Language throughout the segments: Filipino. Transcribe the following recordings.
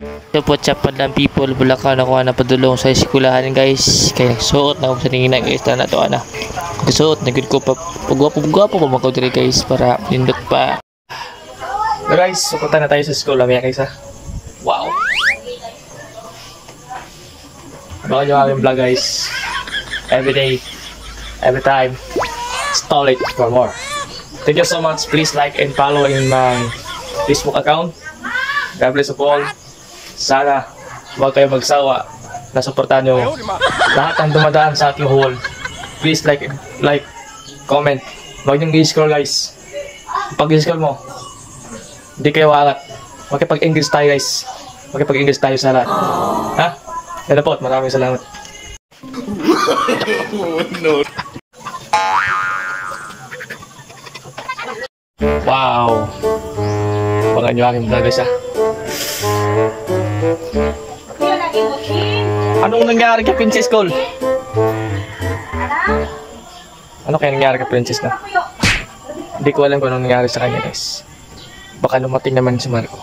So po chapad lang people Bulacan ako na padulong sa eskwelahan guys. Kaya nagsuot na ako sa tingin na guys na to ana. Nagsuot na gud ko pa pagwapo pa mako diri guys para nindot pa. So guys, sukutan na tayo sa school mamaya guys ha. Wow. Bago nyo aming vlog guys. Every day, every time. Install it for more. Thank you so much. Please like and follow in my Facebook account. God bless you all. Sana huwag kayo magsawa na suportahan nyo lahat ng dumadaan sa aking haul. Please like, comment. Huwag nyo i-scroll guys. Pag i-scroll mo, hindi kayo aangat. Makipag-English tayo guys. Makipag-English tayo sa lahat. Ha? Yan po, maraming salamat. No. Wow. Pangan nyo aking vlog guys ha. Anong nangyari kay Princess Cole? Ano kaya nangyari kay Princess na? Hindi ko alam kung anong nangyari sa kanya guys. Baka lumating naman si Marco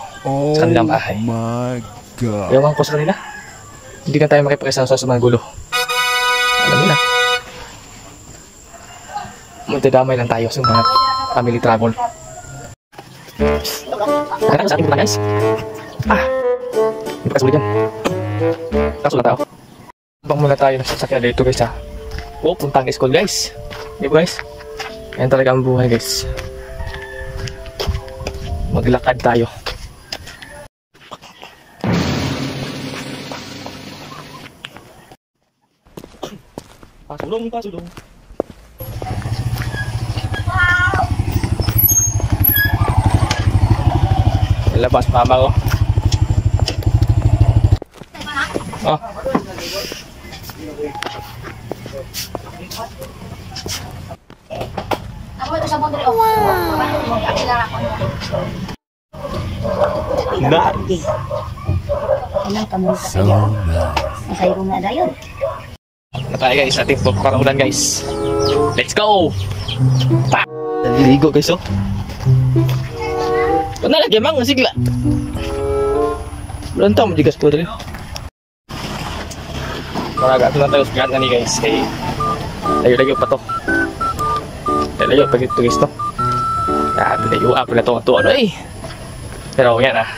sa kanilang bahay. Oh my God. Ewan ko sa kanila. Hindi na tayo makipag-isama sa mga gulo. Alam nyo na. Magdadamay lang tayo sa mga family travel. Nakakala sa akin po guys. Hindi pa kasulit yan. Kaso lang tao. Bang muna tayo nasasakyan dito guys ha. Puntang school guys. Di ba guys? Yan talaga ang buhay guys. Maglakad tayo. Pasulong. Labas mama ko. Oh. Masayro na dayon. Natay guys, ating paparulan guys. Let's go! Naliligo guys oh. Ano lagi mang sigla? Belum tahu juga sepuluh rin. Maraga ito na tayo sa ni guys. Kaya layo-layo pa to. Layo pa ito guys to. Layo-up na to ano eh. Pero yan ah.